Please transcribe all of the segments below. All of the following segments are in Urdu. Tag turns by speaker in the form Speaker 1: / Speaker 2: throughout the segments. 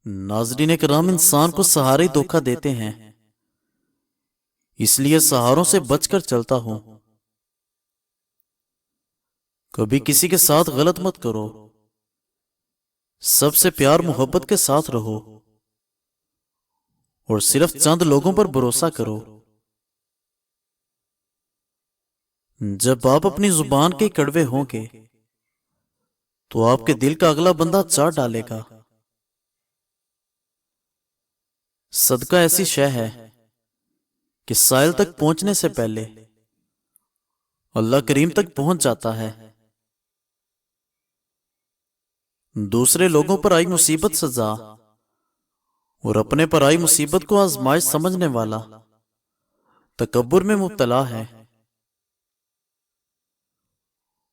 Speaker 1: ناظرین کرام، انسان کو سہارے دھوکہ دیتے ہیں، اس لیے سہاروں سے بچ کر چلتا ہوں۔ کبھی کسی کے ساتھ غلط مت کرو، سب سے پیار محبت کے ساتھ رہو، اور صرف چند لوگوں پر بھروسہ کرو۔ جب آپ اپنی زبان کے کڑوے ہوں گے تو آپ کے دل کا اگلا بندہ چاٹ ڈالے گا۔ صدقہ ایسی شے ہے کہ سائل تک پہنچنے سے پہلے اللہ کریم تک پہنچ جاتا ہے۔ دوسرے لوگوں پر آئی مصیبت سزا اور اپنے پر آئی مصیبت کو آزمائش سمجھنے والا تکبر میں مبتلا ہے۔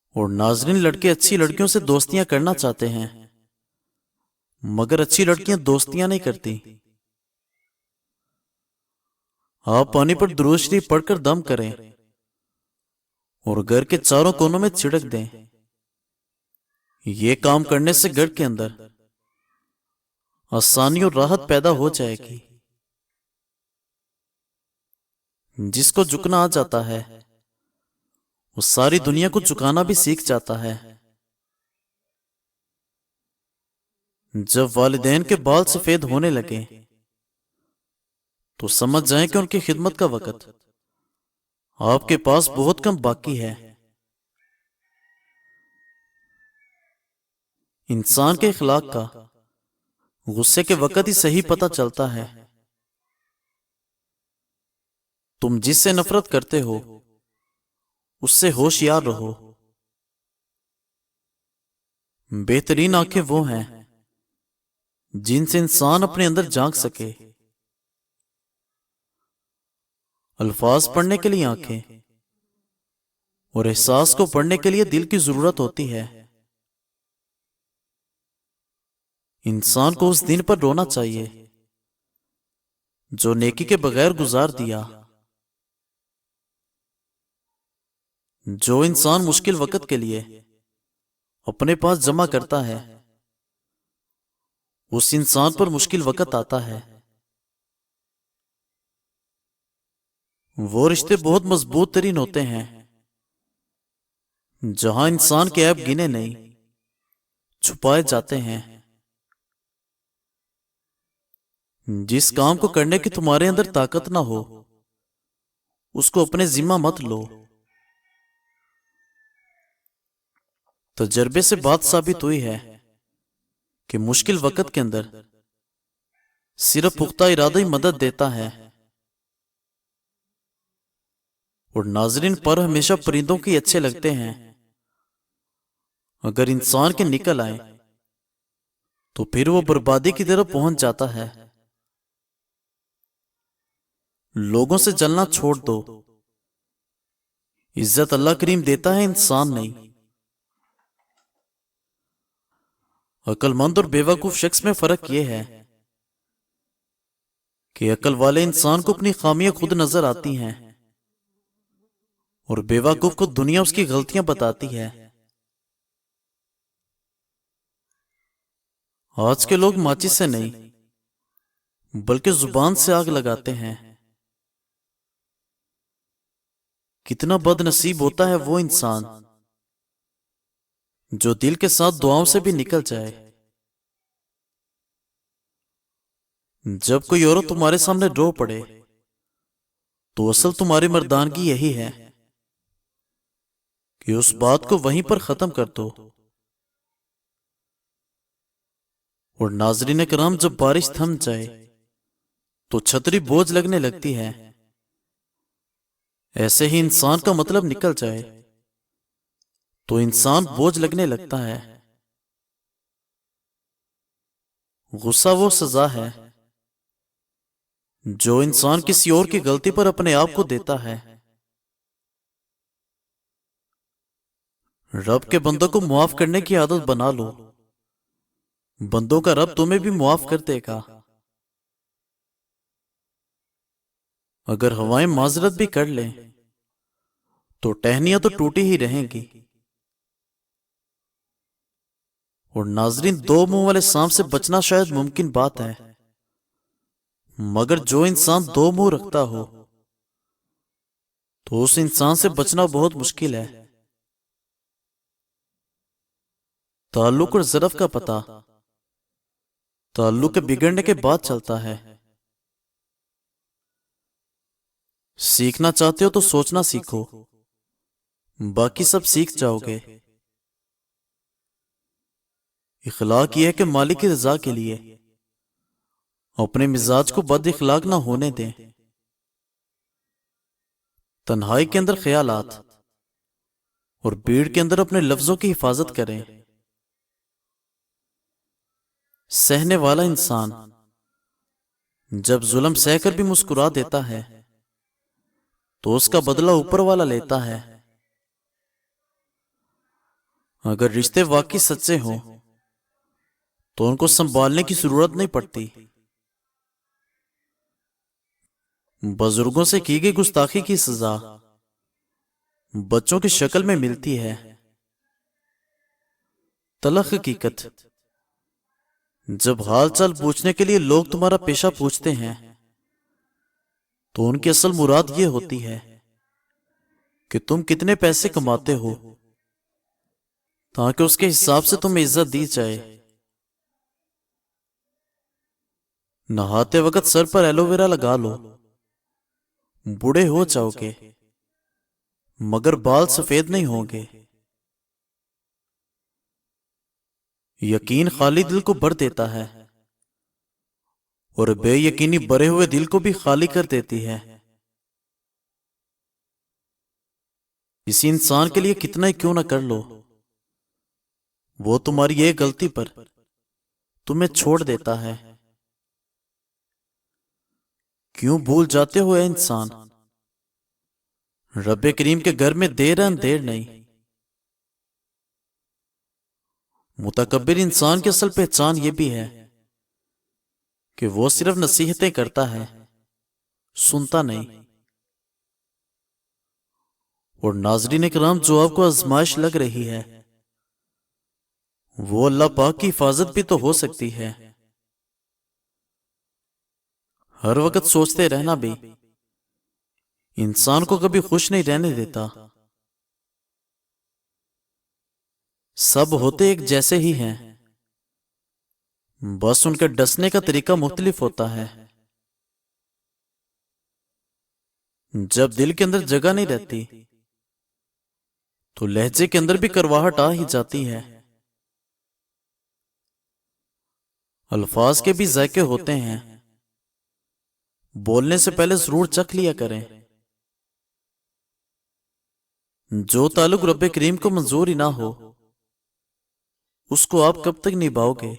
Speaker 1: اور ناظرین، لڑکے اچھی لڑکیوں سے دوستیاں کرنا چاہتے ہیں، مگر اچھی لڑکیاں دوستیاں نہیں کرتی۔ آپ پانی پر درود شریف پڑھ کر دم کریں اور گھر کے چاروں کونوں میں چھڑک دیں۔ یہ کام کرنے سے گھر کے اندر آسانی اور راحت پیدا ہو جائے گی۔ جس کو جھکنا آ جاتا ہے وہ ساری دنیا کو جھکانا بھی سیکھ جاتا ہے۔ جب والدین کے بال سفید ہونے لگے تو سمجھ جائیں کہ ان کی خدمت کا وقت آپ کے پاس بہت کم باقی ہے۔ انسان کے اخلاق کا غصے کے وقت ہی صحیح پتہ چلتا ہے۔ تم جس سے نفرت کرتے ہو اس سے ہوشیار رہو۔ بہترین آنکھیں وہ ہیں جن سے انسان اپنے اندر جھانک سکے۔ الفاظ پڑھنے کے لیے آنکھیں اور احساس کو پڑھنے کے لیے دل کی ضرورت ہوتی ہے۔ انسان کو اس دن پر رونا چاہیے جو نیکی کے بغیر گزار دیا۔ جو انسان مشکل وقت کے لیے اپنے پاس جمع کرتا ہے اس انسان پر مشکل وقت آتا ہے۔ وہ رشتے بہت مضبوط ترین ہوتے ہیں جہاں انسان کے عیب گنے نہیں، چھپائے جاتے ہیں۔ جس کام کو کرنے کی تمہارے اندر طاقت نہ ہو اس کو اپنے ذمہ مت لو۔ تجربے سے بات ثابت ہوئی ہے کہ مشکل وقت کے اندر صرف پختہ ارادہ ہی مدد دیتا ہے۔ اور ناظرین، پر ہمیشہ پرندوں کی اچھے لگتے ہیں، اگر انسان کے نکل آئے تو پھر وہ بربادی کی طرف پہنچ جاتا ہے۔ لوگوں سے جلنا چھوڑ دو، عزت اللہ کریم دیتا ہے، انسان نہیں۔ عقل مند اور بے وقوف شخص میں فرق یہ ہے کہ عقل والے انسان کو اپنی خامیاں خود نظر آتی ہیں اور بے وقوف کو دنیا اس کی غلطیاں بتاتی ہے۔ آج کے لوگ ماچس سے نہیں بلکہ زبان سے آگ لگاتے ہیں۔ کتنا بد نصیب ہوتا ہے وہ انسان جو دل کے ساتھ دعاؤں سے بھی نکل جائے۔ جب کوئی عورت تمہارے سامنے رو پڑے تو اصل تمہاری مردانگی یہی ہے کہ اس بات کو وہیں پر ختم کر دو۔ اور ناظرین کرام، جب بارش تھم جائے تو چھتری بوجھ لگنے لگتی ہے، ایسے ہی انسان کا مطلب نکل جائے تو انسان بوجھ لگنے لگتا ہے۔ غصہ وہ سزا ہے جو انسان کسی اور کی غلطی پر اپنے آپ کو دیتا ہے۔ رب کے بندوں کو معاف کرنے کی عادت بنا لو، بندوں کا رب تمہیں بھی معاف کر دے گا۔ اگر ہوائیں معذرت بھی کر لیں تو ٹہنیاں تو ٹوٹی ہی رہیں گی۔ اور ناظرین، دو منہ والے سانپ سے بچنا شاید ممکن بات ہے، مگر جو انسان دو منہ رکھتا ہو تو اس انسان سے بچنا بہت مشکل ہے۔ تعلق اور ظرف کا پتہ تعلق کے بگڑنے کے بعد چلتا ہے۔ سیکھنا چاہتے ہو تو سوچنا سیکھو، باقی سب سیکھ جاؤ گے۔ اخلاق یہ ہے کہ مالک کی رضا کے لیے اپنے مزاج کو بد اخلاق نہ ہونے دیں۔ تنہائی کے اندر خیالات اور بھیڑ کے اندر اپنے لفظوں کی حفاظت کریں۔ سہنے والا انسان جب ظلم سہ کر بھی مسکرا دیتا ہے تو اس کا بدلہ اوپر والا لیتا ہے۔ اگر رشتے واقعی سچے ہوں تو ان کو سنبھالنے کی ضرورت نہیں پڑتی۔ بزرگوں سے کی گئی گستاخی کی سزا بچوں کی شکل میں ملتی ہے۔ تلخ حقیقت، جب حال چال پوچھنے کے لیے لوگ تمہارا پیشہ پوچھتے ہیں تو ان کی اصل مراد یہ ہوتی ہے کہ تم کتنے پیسے کماتے ہو، تاکہ اس کے حساب سے تمہیں عزت دی جائے۔ نہاتے وقت سر پر ایلو ویرا لگا لو، بوڑھے ہو جاؤ گے مگر بال سفید نہیں ہوں گے۔ یقین خالی دل کو بھر دیتا ہے اور بے یقینی بھرے ہوئے دل کو بھی خالی کر دیتی ہے۔ کسی انسان کے لیے کتنا ہی کیوں نہ کر لو، وہ تمہاری ایک غلطی پر تمہیں چھوڑ دیتا ہے۔ کیوں بھول جاتے ہو اے انسان، رب کریم کے گھر میں دیر اندیر نہیں۔ متکبر انسان کی اصل پہچان یہ بھی ہے کہ وہ صرف نصیحتیں کرتا ہے، سنتا نہیں۔ اور ناظرین کرام، جو آپ کو آزمائش لگ رہی ہے وہ اللہ پاک کی حفاظت بھی تو ہو سکتی ہے۔ ہر وقت سوچتے رہنا بھی انسان کو کبھی خوش نہیں رہنے دیتا۔ سب ہوتے ایک جیسے ہی ہیں، بس ان کے ڈسنے کا طریقہ مختلف ہوتا ہے۔ جب دل کے اندر جگہ نہیں رہتی تو لہجے کے اندر بھی کرواہٹ آ ہی جاتی ہے۔ الفاظ کے بھی ذائقے ہوتے ہیں، بولنے سے پہلے ضرور چکھ لیا کریں۔ جو تعلق رب کریم کو منظور ہی نہ ہو اس کو آپ کب تک نبھاؤ گے؟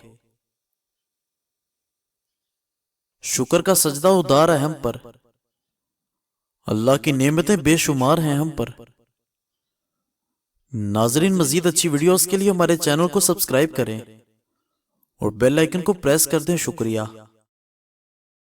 Speaker 1: شکر کا سجدہ ادار ہے ہم پر، اللہ کی نعمتیں بے شمار ہیں ہم پر۔ ناظرین، مزید اچھی ویڈیوز کے لیے ہمارے چینل کو سبسکرائب کریں اور بیل آئیکن کو پریس کر دیں۔ شکریہ۔